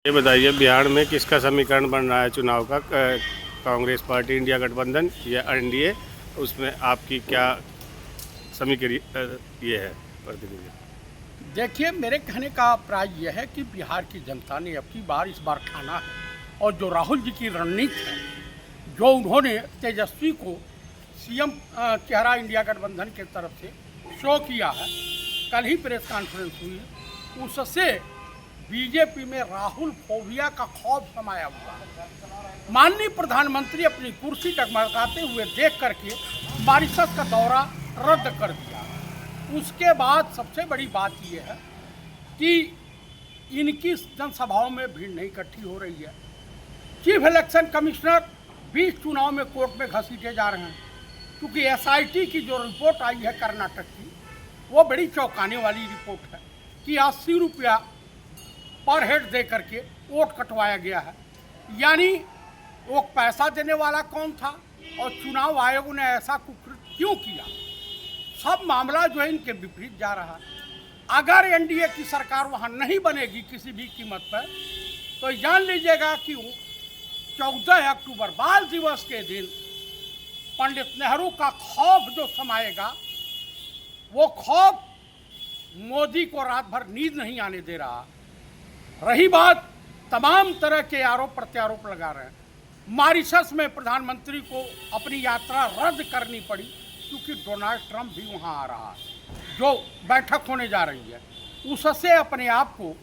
ये बताइए, बिहार में किसका समीकरण बन रहा है चुनाव का? कांग्रेस पार्टी, इंडिया गठबंधन या एनडीए? उसमें आपकी क्या समीकरण ये है प्रतिनिधि? देखिए, मेरे कहने का अभिप्राय यह है कि बिहार की जनता ने अब की बार इस बार ठाना है और जो राहुल जी की रणनीति है, जो उन्होंने तेजस्वी को सीएम चेहरा इंडिया गठबंधन के तरफ से शो किया है, कल ही प्रेस कॉन्फ्रेंस हुई, उससे बीजेपी में राहुल फोबिया का खौफ समाया हुआ है। माननीय प्रधानमंत्री अपनी कुर्सी डगमगाते हुए देख करके मॉरिशस का दौरा रद्द कर दिया। उसके बाद सबसे बड़ी बात यह है कि इनकी जनसभाओं में भीड़ नहीं इकट्ठी हो रही है। चीफ इलेक्शन कमिश्नर 20 चुनाव में कोर्ट में घसीटे जा रहे हैं, क्योंकि एसआईटी की जो रिपोर्ट आई है कर्नाटक की, वो बड़ी चौंकाने वाली रिपोर्ट है कि 80 रुपया पर हेड दे करके वोट कटवाया गया है। यानी वो पैसा देने वाला कौन था और चुनाव आयोग ने ऐसा कुकृत्य क्यों किया? सब मामला जो है इनके विपरीत जा रहा है। अगर एनडीए की सरकार वहाँ नहीं बनेगी किसी भी कीमत पर, तो जान लीजिएगा कि 14 अक्टूबर बाल दिवस के दिन पंडित नेहरू का खौफ जो समाएगा, वो खौफ मोदी को रात भर नींद नहीं आने दे रहा। रही बात तमाम तरह के आरोप प्रत्यारोप लगा रहे हैं। मॉरिशस में प्रधानमंत्री को अपनी यात्रा रद्द करनी पड़ी क्योंकि डोनाल्ड ट्रंप भी वहां आ रहा है, जो बैठक होने जा रही है। उससे अपने आप को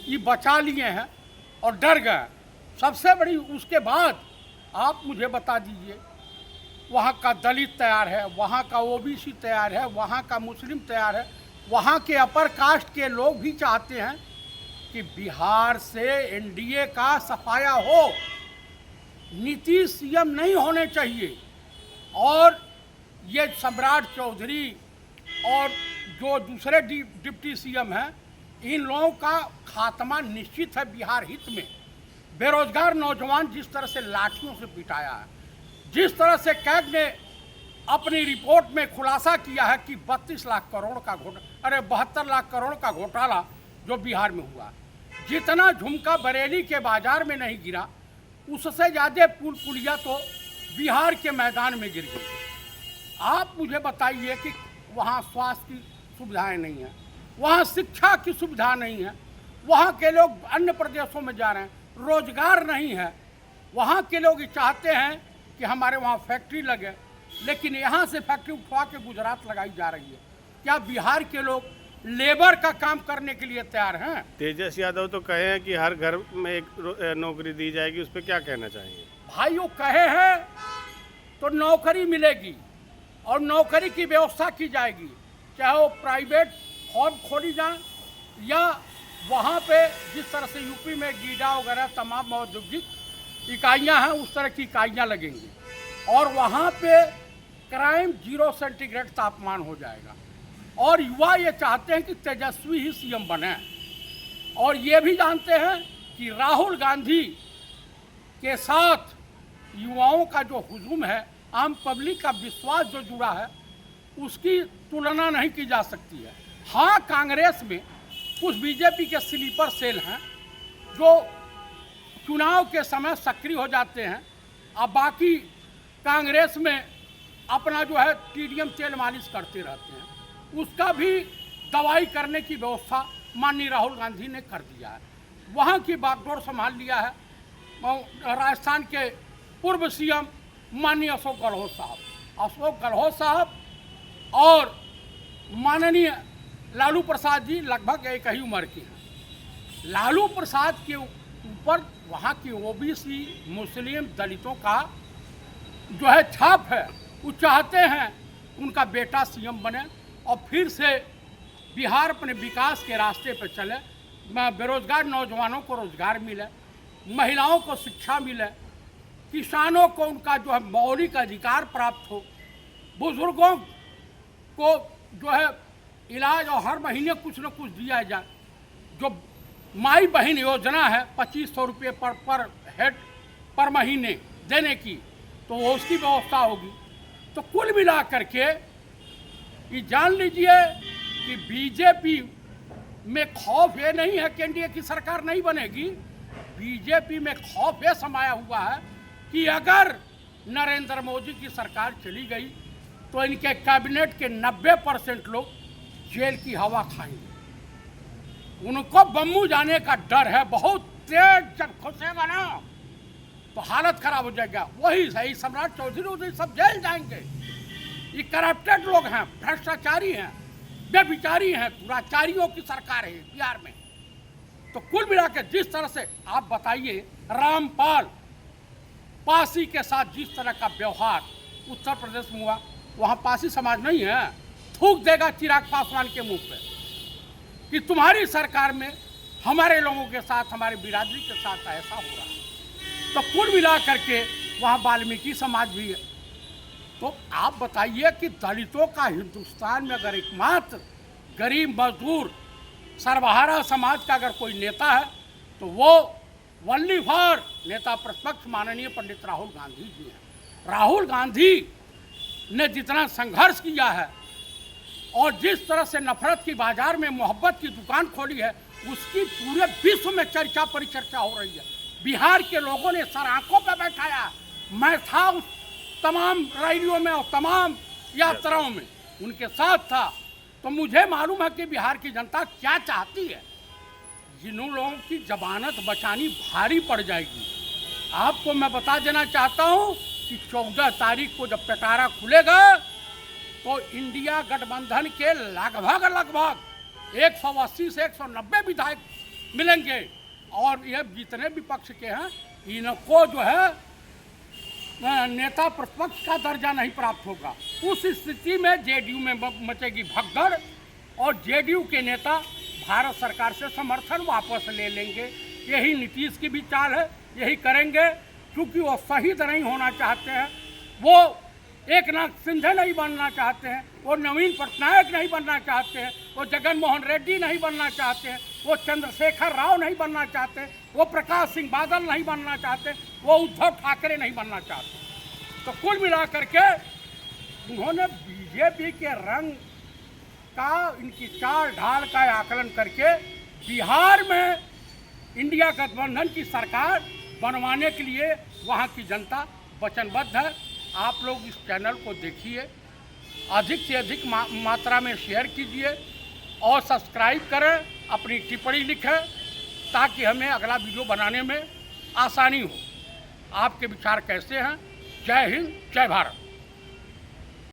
ये बचा लिए हैं और डर गए। सबसे बड़ी उसके बाद आप मुझे बता दीजिए, वहाँ का दलित तैयार है, वहाँ का ओबीसी तैयार है, वहाँ का मुस्लिम तैयार है, वहाँ के अपर कास्ट के लोग भी चाहते हैं कि बिहार से एनडीए का सफाया हो। नीतीश सीएम नहीं होने चाहिए। और ये सम्राट चौधरी और जो दूसरे डिप्टी सीएम हैं, इन लोगों का खात्मा निश्चित है बिहार हित में। बेरोजगार नौजवान जिस तरह से लाठियों से पिटाया है, जिस तरह से कैग ने अपनी रिपोर्ट में खुलासा किया है कि 72 लाख करोड़ का 72 लाख करोड़ का घोटाला जो बिहार में हुआ, जितना झुमका बरेली के बाजार में नहीं गिरा, उससे ज़्यादा पुलिया तो बिहार के मैदान में गिर गई। आप मुझे बताइए कि वहाँ स्वास्थ्य की सुविधाएं नहीं हैं, वहाँ शिक्षा की सुविधा नहीं है, वहाँ के लोग अन्य प्रदेशों में जा रहे हैं, रोजगार नहीं है। वहाँ के लोग चाहते हैं कि हमारे वहाँ फैक्ट्री लगे, लेकिन यहाँ से फैक्ट्री उठवा के गुजरात लगाई जा रही है। क्या बिहार के लोग लेबर का काम करने के लिए तैयार हैं? तेजस यादव तो कहे हैं कि हर घर में एक नौकरी दी जाएगी, उस पर क्या कहना चाहेंगे? भाई, वो कहे हैं तो नौकरी मिलेगी और नौकरी की व्यवस्था की जाएगी, चाहे वो प्राइवेट फॉर्म खोली जाए या वहाँ पे जिस तरह से यूपी में गीडा वगैरह तमाम औद्योगिक इकाइयाँ हैं, उस तरह की इकाइयाँ लगेंगी और वहाँ पे क्राइम 0 सेंटीग्रेड तापमान हो जाएगा। और युवा ये चाहते हैं कि तेजस्वी ही सीएम बने, और ये भी जानते हैं कि राहुल गांधी के साथ युवाओं का जो हुजूम है, आम पब्लिक का विश्वास जो जुड़ा है, उसकी तुलना नहीं की जा सकती है। हाँ, कांग्रेस में कुछ बीजेपी के स्लीपर सेल हैं जो चुनाव के समय सक्रिय हो जाते हैं, अब बाकी कांग्रेस में अपना जो है टीडीएम तेल मालिश करते रहते हैं। उसका भी दवाई करने की व्यवस्था माननीय राहुल गांधी ने कर दिया है। वहाँ की बागडोर संभाल लिया है राजस्थान के पूर्व सीएम माननीय अशोक गहलोत साहब और माननीय लालू प्रसाद जी लगभग एक ही उम्र के हैं। लालू प्रसाद के ऊपर वहाँ की ओबीसी मुस्लिम दलितों का जो है छाप है। वो चाहते हैं उनका बेटा सीएम बने और फिर से बिहार अपने विकास के रास्ते पर चले, बेरोजगार नौजवानों को रोजगार मिले, महिलाओं को शिक्षा मिले, किसानों को उनका जो है मौलिक अधिकार प्राप्त हो, बुजुर्गों को जो है इलाज और हर महीने कुछ न कुछ दिया जाए। जो माई बहन योजना है 2500 रुपये पर हेड पर महीने देने की, तो वो उसकी व्यवस्था होगी। तो कुल मिला करके ये जान लीजिए कि बीजेपी में खौफ ये नहीं है कि एनडीए की सरकार नहीं बनेगी, बीजेपी में खौफ ये समाया हुआ है कि अगर नरेंद्र मोदी की सरकार चली गई तो इनके कैबिनेट के 90% लोग जेल की हवा खाएंगे। उनको बम्बू जाने का डर है, बहुत तेज जब घुसेगा ना तो हालत खराब हो जाएगा। वही सही सम्राट चौधरी उधरी सब जेल जाएंगे। ये करप्टेड लोग हैं, भ्रष्टाचारी हैं, बेविचारी हैं, दुराचारियों की सरकार है बिहार में। तो कुल मिलाकर जिस तरह से आप बताइए रामपाल पासी के साथ जिस तरह का व्यवहार उत्तर प्रदेश में हुआ, वहाँ पासी समाज नहीं है, थूक देगा चिराग पासवान के मुंह पे कि तुम्हारी सरकार में हमारे लोगों के साथ, हमारे बिरादरी के साथ ऐसा हो रहा है। तो कुल मिला करके वहाँ वाल्मीकि समाज भी है। तो आप बताइए कि दलितों का हिंदुस्तान में अगर एकमात्र गरीब मजदूर सर्वहारा समाज का अगर कोई नेता है तो वो वनली फॉर नेता प्रतिपक्ष माननीय पंडित राहुल गांधी जी हैं। राहुल गांधी ने जितना संघर्ष किया है और जिस तरह से नफरत की बाजार में मोहब्बत की दुकान खोली है, उसकी पूरे विश्व में चर्चा परिचर्चा हो रही है। बिहार के लोगों ने सर आंखों पर बैठाया। मैं था उस तमाम रैलियों में और तमाम यात्राओं में उनके साथ था। तो मुझे मालूम है कि बिहार की जनता क्या चाहती है। जिन लोगों की जमानत बचानी भारी पड़ जाएगी। आपको मैं बता देना चाहता हूँ कि 14 तारीख को जब पिटारा खुलेगा तो इंडिया गठबंधन के लगभग 180 से 190 विधायक मिलेंगे और ये जितने विपक्ष के हैं इनको जो है नेता प्रतिपक्ष का दर्जा नहीं प्राप्त होगा। उस स्थिति में जेडीयू में मचेगी भगदड़ और जेडीयू के नेता भारत सरकार से समर्थन वापस ले लेंगे। यही नीतीश की भी चाल है, यही करेंगे क्योंकि वो शहीद नहीं होना चाहते हैं, वो एकनाथ शिंदे नहीं बनना चाहते हैं, वो नवीन पटनायक नहीं बनना चाहते हैं, वो जगन मोहन रेड्डी नहीं बनना चाहते हैं, वो चंद्रशेखर राव नहीं बनना चाहते, वो प्रकाश सिंह बादल नहीं बनना चाहते, वो उद्धव ठाकरे नहीं बनना चाहते। तो कुल मिला करके उन्होंने बीजेपी के रंग का, इनकी चाल ढाल का आकलन करके बिहार में इंडिया गठबंधन की सरकार बनवाने के लिए वहाँ की जनता वचनबद्ध है। आप लोग इस चैनल को देखिए, अधिक से अधिक मात्रा में शेयर कीजिए और सब्सक्राइब करें, अपनी टिप्पणी लिखें ताकि हमें अगला वीडियो बनाने में आसानी हो। आपके विचार कैसे हैं? जय हिंद, जय भारत।